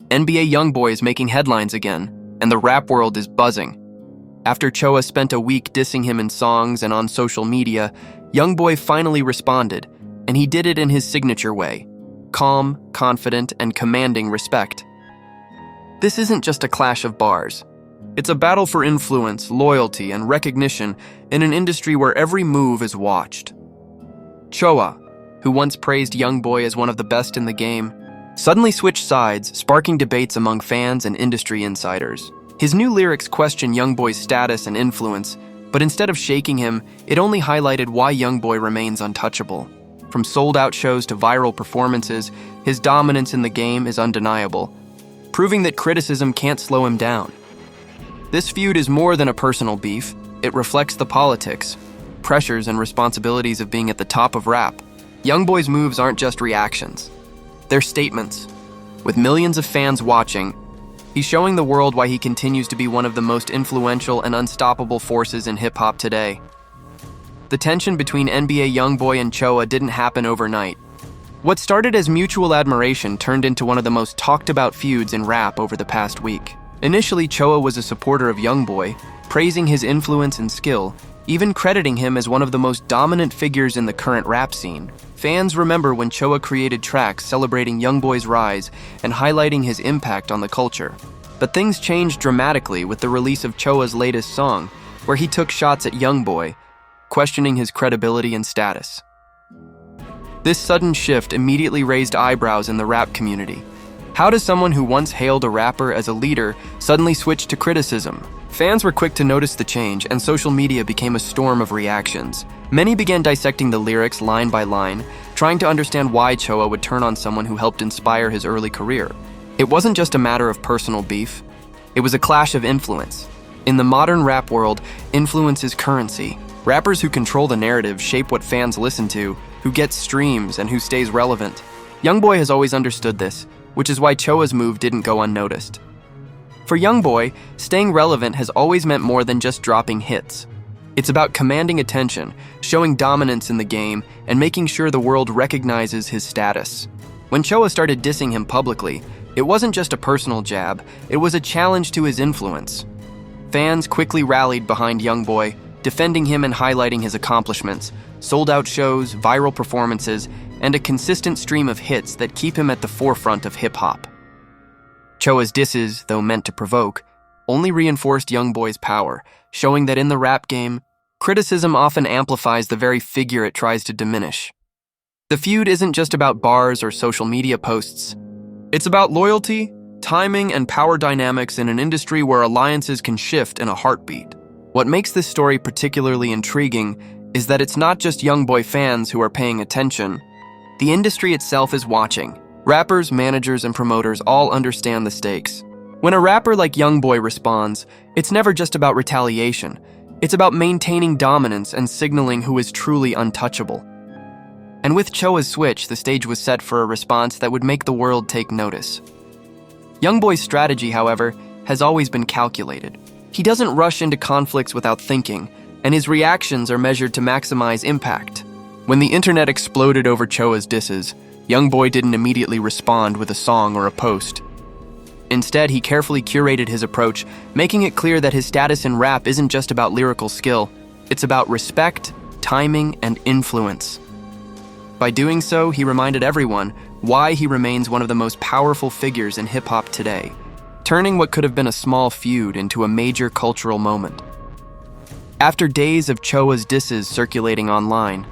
NBA YoungBoy is making headlines again, and the rap world is buzzing. After Choa spent a week dissing him in songs and on social media, YoungBoy finally responded, and he did it in his signature way: calm, confident, and commanding respect. This isn't just a clash of bars. It's a battle for influence, loyalty, and recognition in an industry where every move is watched. Choa, who once praised YoungBoy as one of the best in the game, suddenly switched sides, sparking debates among fans and industry insiders. His new lyrics question YoungBoy's status and influence, but instead of shaking him, it only highlighted why YoungBoy remains untouchable. From sold-out shows to viral performances, his dominance in the game is undeniable, proving that criticism can't slow him down. This feud is more than a personal beef. It reflects the politics, pressures, and responsibilities of being at the top of rap. YoungBoy's moves aren't just reactions. They're statements. With millions of fans watching, he's showing the world why he continues to be one of the most influential and unstoppable forces in hip-hop today. The tension between NBA YoungBoy and Choa didn't happen overnight. What started as mutual admiration turned into one of the most talked-about feuds in rap over the past week. Initially, Choa was a supporter of YoungBoy, praising his influence and skill, even crediting him as one of the most dominant figures in the current rap scene. Fans remember when Choa created tracks celebrating YoungBoy's rise and highlighting his impact on the culture. But things changed dramatically with the release of Choa's latest song, where he took shots at YoungBoy, questioning his credibility and status. This sudden shift immediately raised eyebrows in the rap community. How does someone who once hailed a rapper as a leader suddenly switch to criticism? Fans were quick to notice the change, and social media became a storm of reactions. Many began dissecting the lyrics line by line, trying to understand why Choa would turn on someone who helped inspire his early career. It wasn't just a matter of personal beef. It was a clash of influence. In the modern rap world, influence is currency. Rappers who control the narrative shape what fans listen to, who gets streams, and who stays relevant. YoungBoy has always understood this, which is why Choa's move didn't go unnoticed. For YoungBoy, staying relevant has always meant more than just dropping hits. It's about commanding attention, showing dominance in the game, and making sure the world recognizes his status. When Choa started dissing him publicly, it wasn't just a personal jab, it was a challenge to his influence. Fans quickly rallied behind YoungBoy, defending him and highlighting his accomplishments, sold-out shows, viral performances, and a consistent stream of hits that keep him at the forefront of hip-hop. Choa's disses, though meant to provoke, only reinforced YoungBoy's power, showing that in the rap game, criticism often amplifies the very figure it tries to diminish. The feud isn't just about bars or social media posts. It's about loyalty, timing, and power dynamics in an industry where alliances can shift in a heartbeat. What makes this story particularly intriguing is that it's not just YoungBoy fans who are paying attention. The industry itself is watching. Rappers, managers, and promoters all understand the stakes. When a rapper like YoungBoy responds, it's never just about retaliation. It's about maintaining dominance and signaling who is truly untouchable. And with Choa's switch, the stage was set for a response that would make the world take notice. YoungBoy's strategy, however, has always been calculated. He doesn't rush into conflicts without thinking, and his reactions are measured to maximize impact. When the internet exploded over Choa's disses, YoungBoy didn't immediately respond with a song or a post. Instead, he carefully curated his approach, making it clear that his status in rap isn't just about lyrical skill, it's about respect, timing, and influence. By doing so, he reminded everyone why he remains one of the most powerful figures in hip-hop today, turning what could have been a small feud into a major cultural moment. After days of Choa's disses circulating online,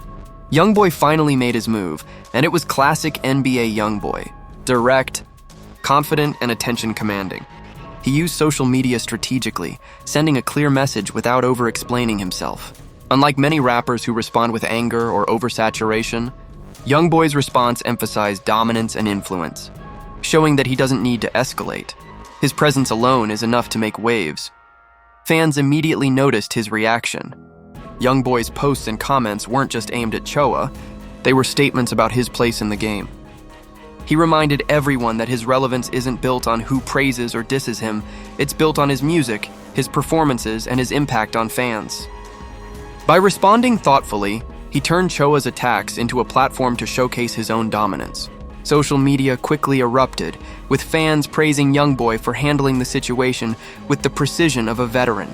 YoungBoy finally made his move, and it was classic NBA YoungBoy: direct, confident, and attention-commanding. He used social media strategically, sending a clear message without over-explaining himself. Unlike many rappers who respond with anger or oversaturation, YoungBoy's response emphasized dominance and influence, showing that he doesn't need to escalate. His presence alone is enough to make waves. Fans immediately noticed his reaction. YoungBoy's posts and comments weren't just aimed at Choa, they were statements about his place in the game. He reminded everyone that his relevance isn't built on who praises or disses him, it's built on his music, his performances, and his impact on fans. By responding thoughtfully, he turned Choa's attacks into a platform to showcase his own dominance. Social media quickly erupted, with fans praising YoungBoy for handling the situation with the precision of a veteran.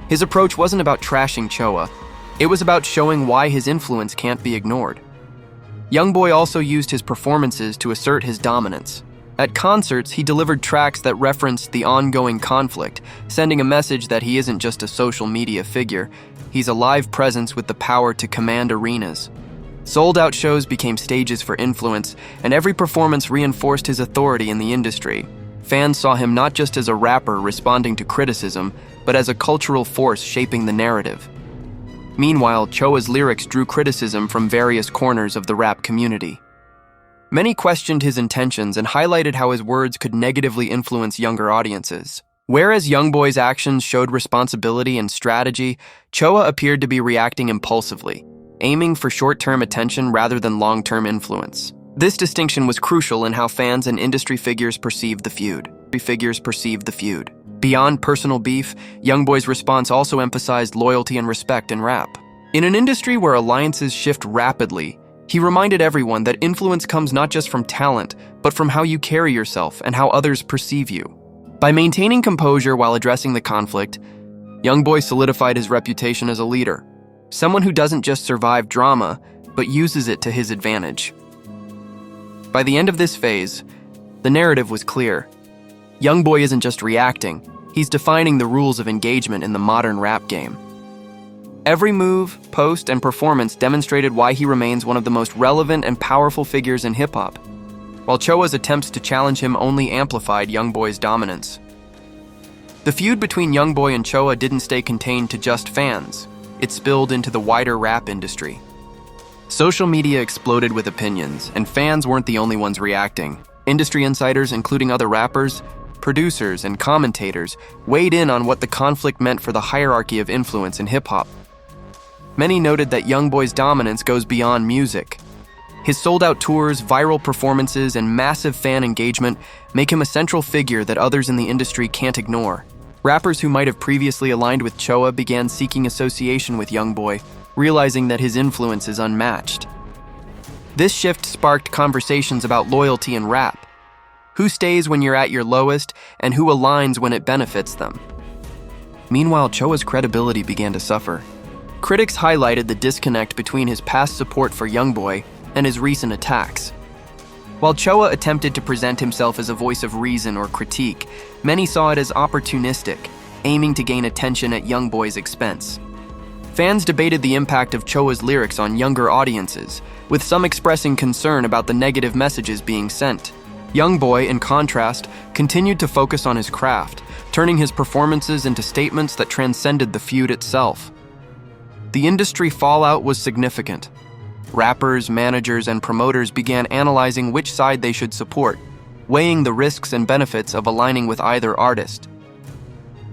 His approach wasn't about trashing Choa, it was about showing why his influence can't be ignored. YoungBoy also used his performances to assert his dominance. At concerts, he delivered tracks that referenced the ongoing conflict, sending a message that he isn't just a social media figure, he's a live presence with the power to command arenas. Sold-out shows became stages for influence, and every performance reinforced his authority in the industry. Fans saw him not just as a rapper responding to criticism, but as a cultural force shaping the narrative. Meanwhile, Choa's lyrics drew criticism from various corners of the rap community. Many questioned his intentions and highlighted how his words could negatively influence younger audiences. Whereas YoungBoy's actions showed responsibility and strategy, Choa appeared to be reacting impulsively, aiming for short-term attention rather than long-term influence. This distinction was crucial in how fans and industry figures perceived the feud. Beyond personal beef, YoungBoy's response also emphasized loyalty and respect in rap. In an industry where alliances shift rapidly, he reminded everyone that influence comes not just from talent, but from how you carry yourself and how others perceive you. By maintaining composure while addressing the conflict, YoungBoy solidified his reputation as a leader, someone who doesn't just survive drama, but uses it to his advantage. By the end of this phase, the narrative was clear. YoungBoy isn't just reacting, he's defining the rules of engagement in the modern rap game. Every move, post, and performance demonstrated why he remains one of the most relevant and powerful figures in hip-hop, while Choa's attempts to challenge him only amplified YoungBoy's dominance. The feud between YoungBoy and Choa didn't stay contained to just fans. It spilled into the wider rap industry. Social media exploded with opinions, and fans weren't the only ones reacting. Industry insiders, including other rappers, producers, and commentators, weighed in on what the conflict meant for the hierarchy of influence in hip-hop. Many noted that YoungBoy's dominance goes beyond music. His sold-out tours, viral performances, and massive fan engagement make him a central figure that others in the industry can't ignore. Rappers who might have previously aligned with Choa began seeking association with YoungBoy, realizing that his influence is unmatched. This shift sparked conversations about loyalty in rap. Who stays when you're at your lowest, and who aligns when it benefits them? Meanwhile, Choa's credibility began to suffer. Critics highlighted the disconnect between his past support for YoungBoy and his recent attacks. While Choa attempted to present himself as a voice of reason or critique, many saw it as opportunistic, aiming to gain attention at YoungBoy's expense. Fans debated the impact of Choa's lyrics on younger audiences, with some expressing concern about the negative messages being sent. YoungBoy, in contrast, continued to focus on his craft, turning his performances into statements that transcended the feud itself. The industry fallout was significant. Rappers, managers, and promoters began analyzing which side they should support, weighing the risks and benefits of aligning with either artist.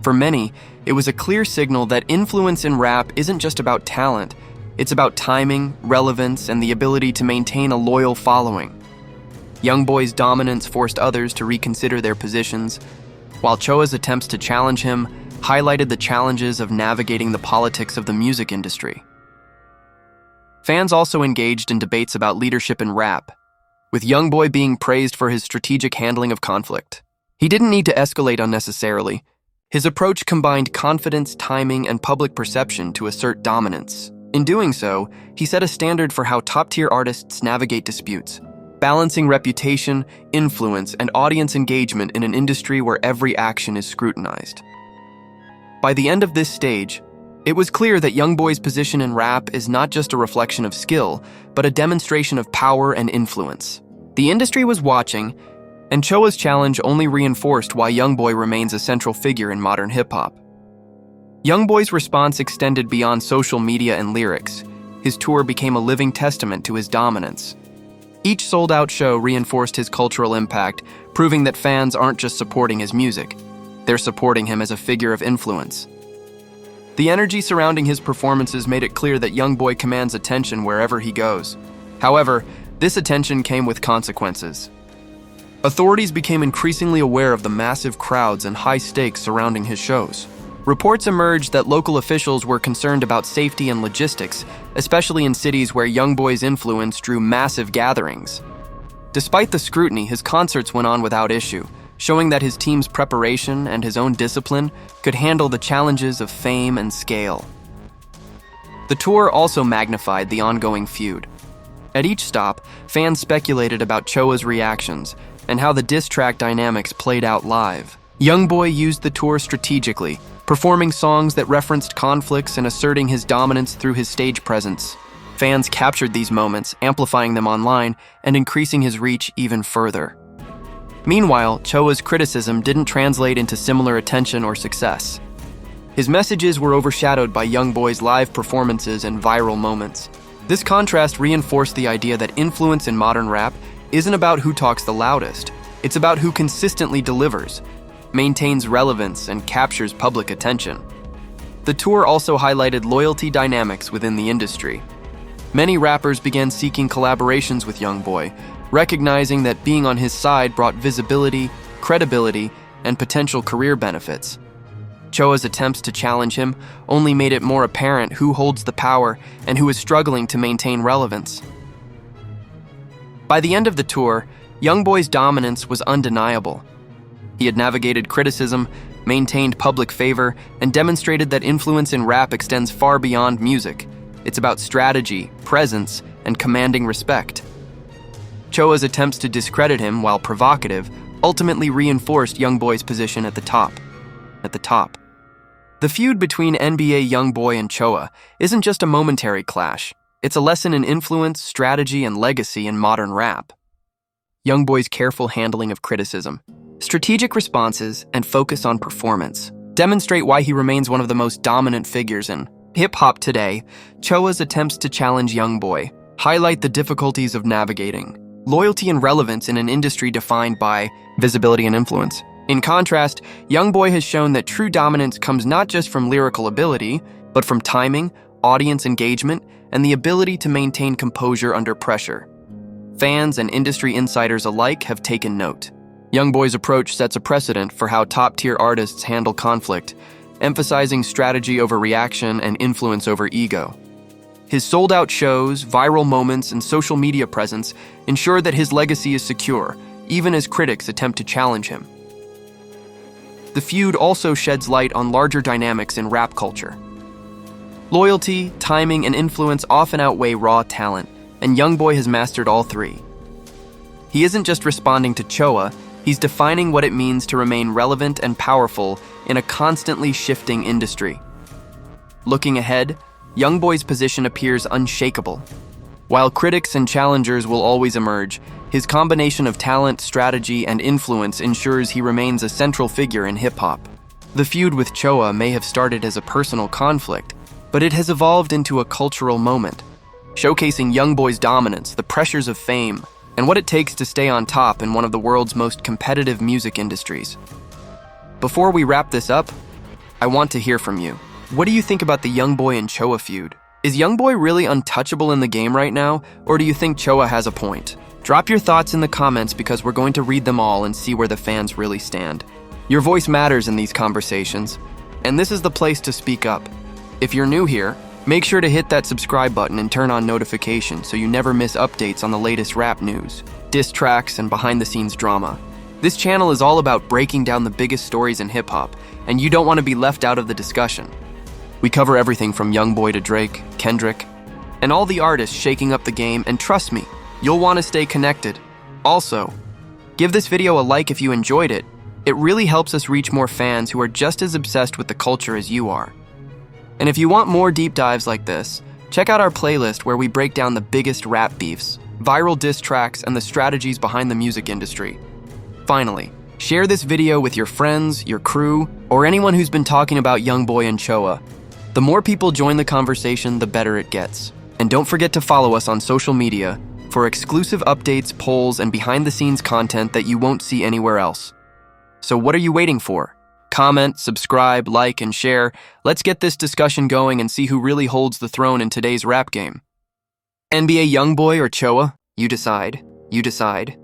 For many, it was a clear signal that influence in rap isn't just about talent, it's about timing, relevance, and the ability to maintain a loyal following. YoungBoy's dominance forced others to reconsider their positions, while Choa's attempts to challenge him highlighted the challenges of navigating the politics of the music industry. Fans also engaged in debates about leadership in rap, with YoungBoy being praised for his strategic handling of conflict. He didn't need to escalate unnecessarily. His approach combined confidence, timing, and public perception to assert dominance. In doing so, he set a standard for how top-tier artists navigate disputes, balancing reputation, influence, and audience engagement in an industry where every action is scrutinized. By the end of this stage, it was clear that YoungBoy's position in rap is not just a reflection of skill, but a demonstration of power and influence. The industry was watching, and Choa's challenge only reinforced why YoungBoy remains a central figure in modern hip-hop. YoungBoy's response extended beyond social media and lyrics. His tour became a living testament to his dominance. Each sold-out show reinforced his cultural impact, proving that fans aren't just supporting his music, they're supporting him as a figure of influence. The energy surrounding his performances made it clear that YoungBoy commands attention wherever he goes. However, this attention came with consequences. Authorities became increasingly aware of the massive crowds and high stakes surrounding his shows. Reports emerged that local officials were concerned about safety and logistics, especially in cities where YoungBoy's influence drew massive gatherings. Despite the scrutiny, his concerts went on without issue, showing that his team's preparation and his own discipline could handle the challenges of fame and scale. The tour also magnified the ongoing feud. At each stop, fans speculated about Choa's reactions and how the diss track dynamics played out live. YoungBoy used the tour strategically, performing songs that referenced conflicts and asserting his dominance through his stage presence. Fans captured these moments, amplifying them online and increasing his reach even further. Meanwhile, Choa's criticism didn't translate into similar attention or success. His messages were overshadowed by YoungBoy's live performances and viral moments. This contrast reinforced the idea that influence in modern rap isn't about who talks the loudest. It's about who consistently delivers, maintains relevance, and captures public attention. The tour also highlighted loyalty dynamics within the industry. Many rappers began seeking collaborations with YoungBoy, recognizing that being on his side brought visibility, credibility, and potential career benefits. Choa's attempts to challenge him only made it more apparent who holds the power and who is struggling to maintain relevance. By the end of the tour, YoungBoy's dominance was undeniable. He had navigated criticism, maintained public favor, and demonstrated that influence in rap extends far beyond music. It's about strategy, presence, and commanding respect. Choa's attempts to discredit him, while provocative, ultimately reinforced YoungBoy's position at the top. The feud between NBA YoungBoy and Choa isn't just a momentary clash. It's a lesson in influence, strategy, and legacy in modern rap. YoungBoy's careful handling of criticism, strategic responses, and focus on performance demonstrate why he remains one of the most dominant figures in hip-hop today. Choa's attempts to challenge YoungBoy highlight the difficulties of navigating loyalty and relevance in an industry defined by visibility and influence. In contrast, YoungBoy has shown that true dominance comes not just from lyrical ability, but from timing, audience engagement, and the ability to maintain composure under pressure. Fans and industry insiders alike have taken note. YoungBoy's approach sets a precedent for how top-tier artists handle conflict, emphasizing strategy over reaction and influence over ego. His sold-out shows, viral moments, and social media presence ensure that his legacy is secure, even as critics attempt to challenge him. The feud also sheds light on larger dynamics in rap culture. Loyalty, timing, and influence often outweigh raw talent, and YoungBoy has mastered all three. He isn't just responding to Choa, he's defining what it means to remain relevant and powerful in a constantly shifting industry. Looking ahead, YoungBoy's position appears unshakable. While critics and challengers will always emerge, his combination of talent, strategy, and influence ensures he remains a central figure in hip-hop. The feud with Choa may have started as a personal conflict, but it has evolved into a cultural moment, showcasing YoungBoy's dominance, the pressures of fame, and what it takes to stay on top in one of the world's most competitive music industries. Before we wrap this up, I want to hear from you. What do you think about the YoungBoy and Choa feud? Is YoungBoy really untouchable in the game right now, or do you think Choa has a point? Drop your thoughts in the comments because we're going to read them all and see where the fans really stand. Your voice matters in these conversations, and this is the place to speak up. If you're new here, make sure to hit that subscribe button and turn on notifications so you never miss updates on the latest rap news, diss tracks, and behind-the-scenes drama. This channel is all about breaking down the biggest stories in hip-hop, and you don't want to be left out of the discussion. We cover everything from YoungBoy to Drake, Kendrick, and all the artists shaking up the game, and trust me, you'll want to stay connected. Also, give this video a like if you enjoyed it. It really helps us reach more fans who are just as obsessed with the culture as you are. And if you want more deep dives like this, check out our playlist where we break down the biggest rap beefs, viral diss tracks, and the strategies behind the music industry. Finally, share this video with your friends, your crew, or anyone who's been talking about YoungBoy and Choa. The more people join the conversation, the better it gets. And don't forget to follow us on social media for exclusive updates, polls, and behind-the-scenes content that you won't see anywhere else. So what are you waiting for? Comment, subscribe, like, and share. Let's get this discussion going and see who really holds the throne in today's rap game. NBA YoungBoy or Choa? You decide. You decide.